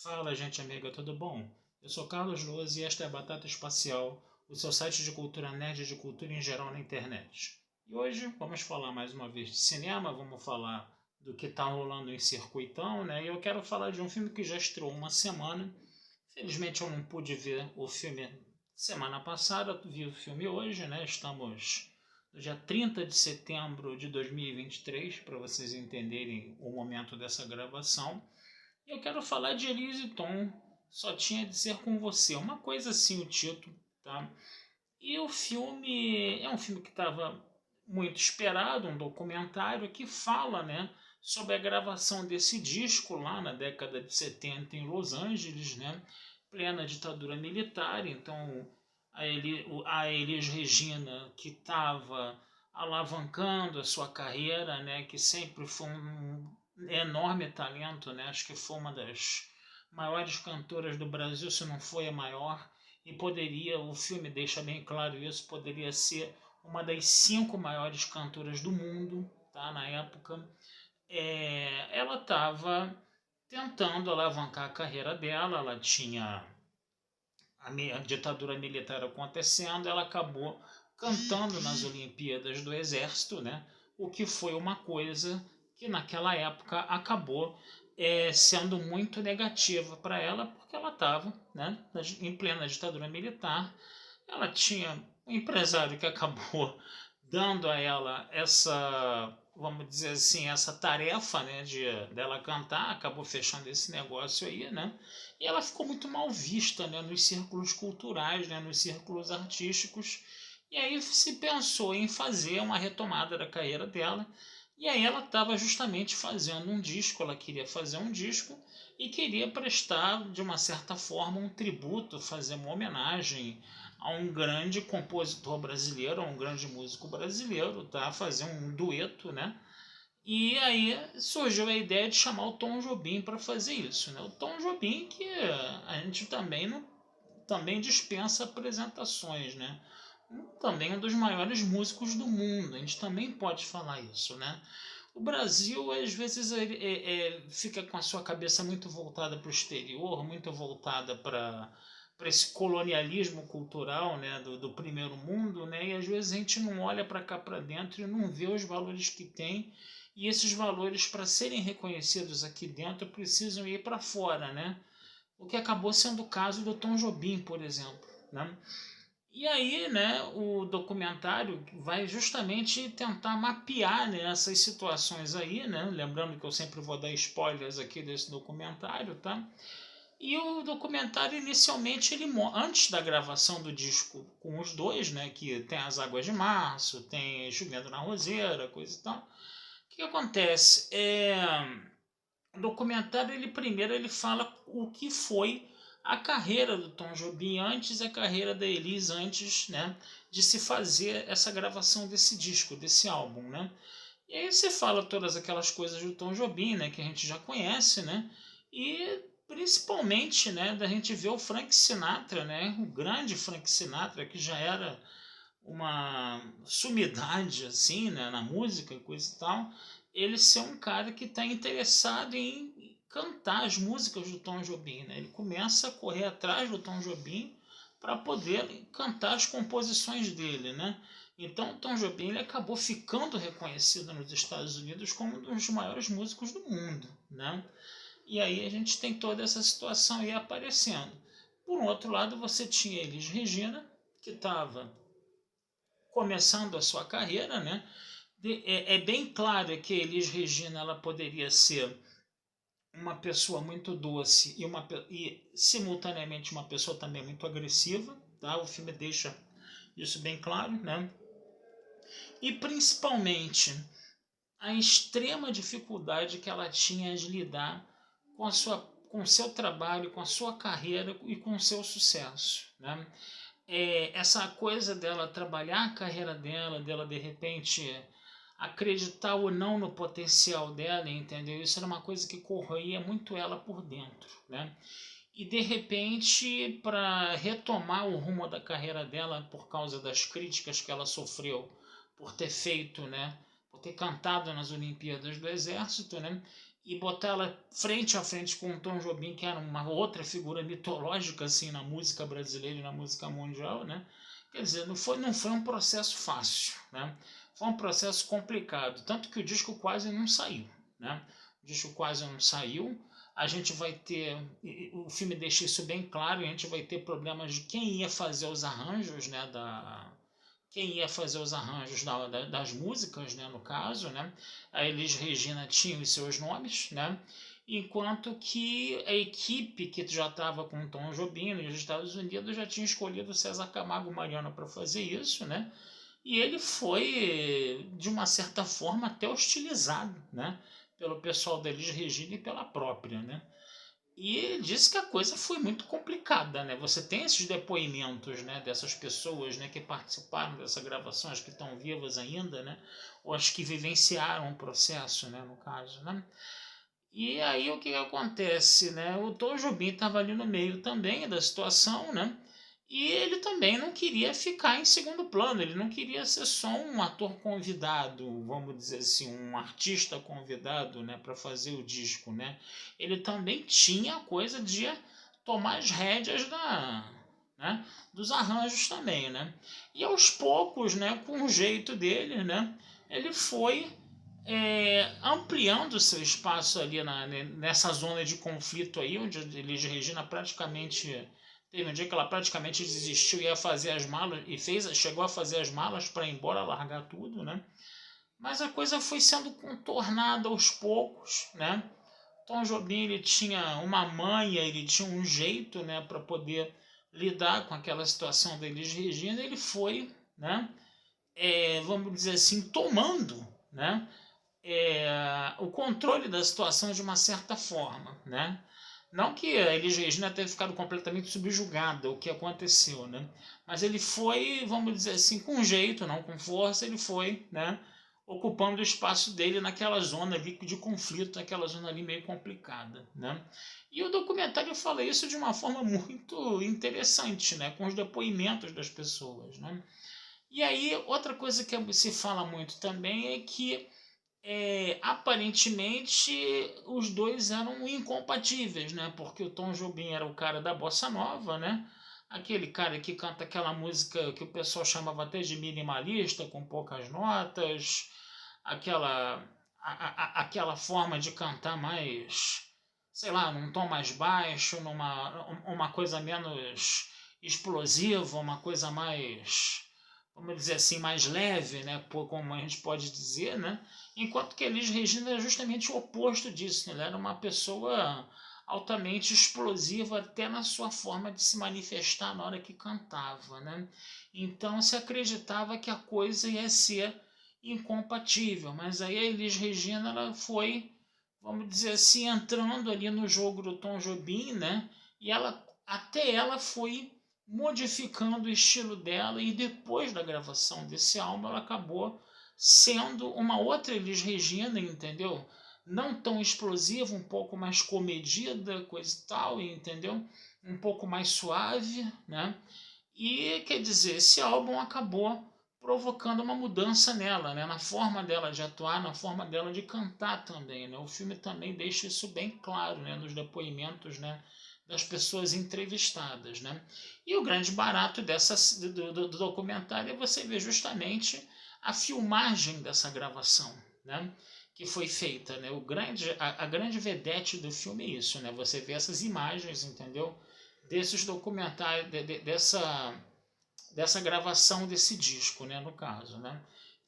Fala, gente amiga, tudo bom? Eu sou Carlos Luz e esta é a Batata Espacial, o seu site de cultura nerd e de cultura em geral na internet. E hoje vamos falar mais uma vez de cinema, vamos falar do que está rolando em circuitão, né? E eu quero falar de um filme que já estreou uma semana. Felizmente eu não pude ver o filme semana passada, vi o filme hoje, né? Estamos no dia 30 de setembro de 2023, para vocês entenderem o momento dessa gravação. Eu quero falar de Elise Tom, Só Tinha de Ser Com Você. Uma coisa assim o título, tá? E o filme é um filme que estava muito esperado, um documentário que fala, né, sobre a gravação desse disco lá na década de 70 em Los Angeles, né, plena ditadura militar. Então a Elis Regina, que estava alavancando a sua carreira, né, que sempre foi um enorme talento, né, acho que foi uma das maiores cantoras do Brasil, se não foi a maior, e poderia, o filme deixa bem claro isso, poderia ser uma das 5 maiores cantoras do mundo, tá, na época. Ela estava tentando alavancar a carreira dela, ela tinha a ditadura militar acontecendo, ela acabou cantando nas Olimpíadas do Exército, né? O que foi uma coisa que naquela época acabou sendo muito negativa para ela, porque ela estava, né, em plena ditadura militar. Ela tinha um empresário que acabou dando a ela essa, vamos dizer assim, essa tarefa, né, de dela cantar, acabou fechando esse negócio aí, né? E ela ficou muito mal vista, né, nos círculos culturais, né, nos círculos artísticos. E aí se pensou em fazer uma retomada da carreira dela. E aí ela estava justamente fazendo um disco, ela queria fazer um disco e queria prestar, de uma certa forma, um tributo, fazer uma homenagem a um grande compositor brasileiro, a um grande músico brasileiro, tá? Fazer um dueto, né? E aí surgiu a ideia de chamar o Tom Jobim para fazer isso, né? O Tom Jobim que a gente também não, também dispensa apresentações, né? Também um dos maiores músicos do mundo, a gente também pode falar isso, né? O Brasil, às vezes, fica com a sua cabeça muito voltada para o exterior, muito voltada para esse colonialismo cultural, né, do primeiro mundo, né, e às vezes a gente não olha para cá para dentro e não vê os valores que tem, e esses valores, para serem reconhecidos aqui dentro, precisam ir para fora, né? O que acabou sendo o caso do Tom Jobim, por exemplo, né? E aí, né, o documentário vai justamente tentar mapear, né, essas situações aí, né? Lembrando que eu sempre vou dar spoilers aqui desse documentário, tá? E o documentário inicialmente ele antes da gravação do disco com os dois, né, que tem As Águas de Março, tem Chovendo na Roseira, coisa e tal. O que acontece? O documentário ele primeiro ele fala o que foi a carreira do Tom Jobim antes e a carreira da Elis antes, né, de se fazer essa gravação desse disco, desse álbum, né? E aí você fala todas aquelas coisas do Tom Jobim, né, que a gente já conhece, né? E principalmente, né, da gente ver o Frank Sinatra, né, o grande Frank Sinatra que já era uma sumidade assim, né, na música, coisa e tal, ele ser um cara que está interessado em cantar as músicas do Tom Jobim, né? Ele começa a correr atrás do Tom Jobim para poder cantar as composições dele, né? Então, o Tom Jobim ele acabou ficando reconhecido nos Estados Unidos como um dos maiores músicos do mundo, né? E aí a gente tem toda essa situação aí aparecendo. Por um outro lado, você tinha Elis Regina, que estava começando a sua carreira, né? É bem claro que Elis Regina ela poderia ser uma pessoa muito doce e simultaneamente uma pessoa também muito agressiva, tá? O filme deixa isso bem claro, né? E principalmente a extrema dificuldade que ela tinha de lidar com com o seu trabalho, com a sua carreira e com o seu sucesso, né? Essa coisa dela trabalhar a carreira dela de repente acreditar ou não no potencial dela, entendeu? Isso era uma coisa que corroía muito ela por dentro, né? E de repente, para retomar o rumo da carreira dela por causa das críticas que ela sofreu por ter feito, né? Por ter cantado nas Olimpíadas do Exército, né? e botar ela frente a frente com o Tom Jobim, que era uma outra figura mitológica assim na música brasileira e na música mundial, né? Quer dizer, não foi um processo fácil, né? Foi um processo complicado, tanto que o disco quase não saiu, né? O disco quase não saiu. A gente vai ter, o filme deixa isso bem claro, a gente vai ter problemas de quem ia fazer os arranjos, né, quem ia fazer os arranjos das músicas, né, no caso, né? A Elis Regina tinha os seus nomes, né? Enquanto que a equipe que já estava com o Tom Jobim nos Estados Unidos já tinha escolhido o César Camargo Mariano para fazer isso, né? E ele foi, de uma certa forma, até hostilizado, né? Pelo pessoal da Elis Regina e pela própria, né? E ele disse que a coisa foi muito complicada, né? Você tem esses depoimentos, né, dessas pessoas, né, que participaram dessa gravação, as que estão vivas ainda, né, ou as que vivenciaram o processo, né, no caso, né? E aí o que acontece, né? O Tom Jobim estava ali no meio também da situação, né? E ele também não queria ficar em segundo plano, ele não queria ser só um ator convidado, vamos dizer assim, um artista convidado, né, para fazer o disco, né? Ele também tinha a coisa de tomar as rédeas né, dos arranjos também, né? E aos poucos, né, com o jeito dele, né, ele foi ampliando seu espaço ali nessa zona de conflito aí, onde Elis Regina praticamente teve um dia que ela praticamente desistiu e ia fazer as malas e chegou a fazer as malas para ir embora, largar tudo, né? Mas a coisa foi sendo contornada aos poucos, né? Tom Jobim ele tinha uma manha, ele tinha um jeito, né, para poder lidar com aquela situação da Elis Regina. Ele foi, né, vamos dizer assim, tomando, né, o controle da situação de uma certa forma, né? Não que a Elis Regina tenha ficado completamente subjugada o que aconteceu, né? Mas ele foi, vamos dizer assim, com jeito, não com força, ele foi, né, ocupando o espaço dele naquela zona ali de conflito, naquela zona ali meio complicada, né? E o documentário fala isso de uma forma muito interessante, né, com os depoimentos das pessoas, né? E aí, outra coisa que se fala muito também é que aparentemente os dois eram incompatíveis, né? Porque o Tom Jobim era o cara da bossa nova, né? Aquele cara que canta aquela música que o pessoal chamava até de minimalista, com poucas notas, aquela aquela forma de cantar mais, sei lá, num tom mais baixo, uma coisa menos explosiva, uma coisa mais, vamos dizer assim, mais leve, né? Como a gente pode dizer, né? Enquanto que Elis Regina era justamente o oposto disso, né? Ela era uma pessoa altamente explosiva até na sua forma de se manifestar na hora que cantava, né? Então se acreditava que a coisa ia ser incompatível, mas aí a Elis Regina ela foi, vamos dizer assim, entrando ali no jogo do Tom Jobim, né? E ela foi modificando o estilo dela e depois da gravação desse álbum ela acabou sendo uma outra Elis Regina, entendeu? Não tão explosiva, um pouco mais comedida, coisa e tal, entendeu? Um pouco mais suave, né? E quer dizer, esse álbum acabou provocando uma mudança nela, né? Na forma dela de atuar, na forma dela de cantar também, né? O filme também deixa isso bem claro, né? Nos depoimentos, né, das pessoas entrevistadas, né? E o grande barato do documentário é você ver justamente a filmagem dessa gravação, né, que foi feita, né? A grande vedete do filme é isso, né? Você vê essas imagens, entendeu? Desses documentários, dessa gravação desse disco, né? No caso, né?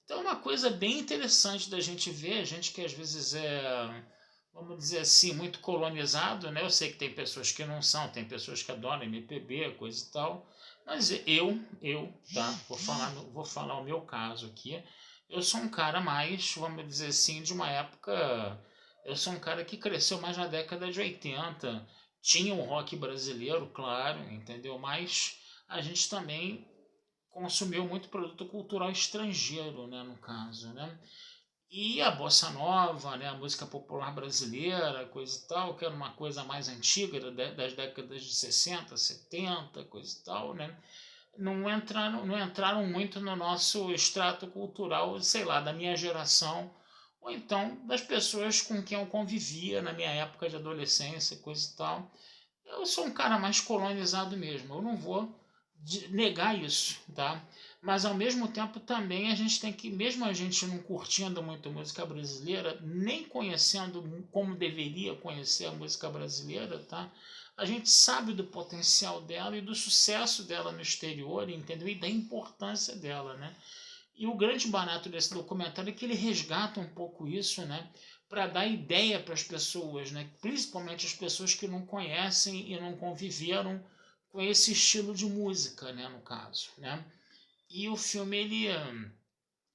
Então é uma coisa bem interessante da gente ver, a gente que às vezes vamos dizer assim, muito colonizado, né? Eu sei que tem pessoas que não são, tem pessoas que adoram MPB, coisa e tal, mas tá? Vou falar o meu caso aqui. Eu sou um cara mais, vamos dizer assim, de uma época. Eu sou um cara que cresceu mais na década de 80. Tinha um rock brasileiro, claro, entendeu? Mas a gente também consumiu muito produto cultural estrangeiro, né, no caso, né? E a bossa nova, né, a música popular brasileira, coisa e tal, que era uma coisa mais antiga, das décadas de 60, 70, coisa e tal, né? Não entraram muito no nosso extrato cultural, sei lá, da minha geração ou então das pessoas com quem eu convivia na minha época de adolescência, coisa e tal. Eu sou um cara mais colonizado mesmo, eu não vou negar isso, tá? Mas ao mesmo tempo também a gente tem que, mesmo a gente não curtindo muito música brasileira, nem conhecendo como deveria conhecer a música brasileira, tá? A gente sabe do potencial dela e do sucesso dela no exterior, entendeu? E da importância dela, né? E o grande barato desse documentário é que ele resgata um pouco isso, né? Para dar ideia para as pessoas, né? Principalmente as pessoas que não conhecem e não conviveram com esse estilo de música, né? No caso, né? E o filme ele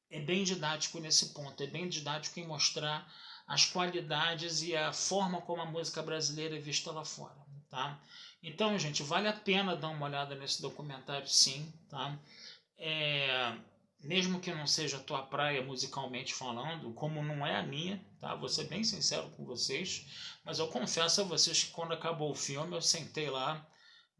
é bem didático nesse ponto, é bem didático em mostrar as qualidades e a forma como a música brasileira é vista lá fora, tá? Então, gente, vale a pena dar uma olhada nesse documentário, sim, tá? Mesmo que não seja a tua praia musicalmente falando, como não é a minha, tá? Vou ser bem sincero com vocês, mas eu confesso a vocês que quando acabou o filme eu sentei lá,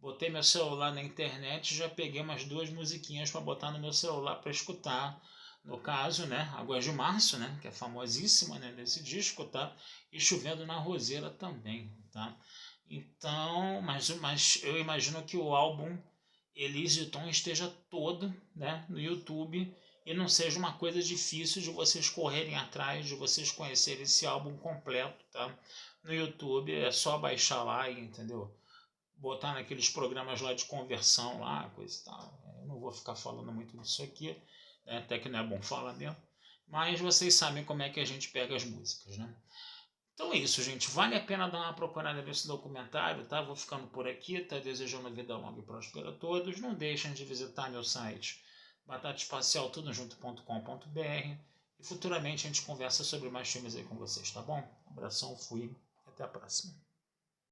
botei meu celular na internet e já peguei umas 2 musiquinhas para botar no meu celular para escutar. No caso, né, Águas de Março, né, que é famosíssima, né, desse disco, tá? E Chovendo na Roseira também, tá? Então, mas eu imagino que o álbum Elise Tom esteja todo, né, no YouTube e não seja uma coisa difícil de vocês correrem atrás, de vocês conhecerem esse álbum completo, tá? No YouTube é só baixar lá, entendeu? Botar naqueles programas lá de conversão lá, coisa e tal. Eu não vou ficar falando muito disso aqui, né? Até que não é bom falar mesmo. Mas vocês sabem como é que a gente pega as músicas, né? Então é isso, gente. Vale a pena dar uma procurada nesse documentário, tá? Vou ficando por aqui, tá? Desejando vida longa e próspera a todos. Não deixem de visitar meu site batataespacialtudojunto.com.br e futuramente a gente conversa sobre mais filmes aí com vocês, tá bom? Abração, fui, até a próxima.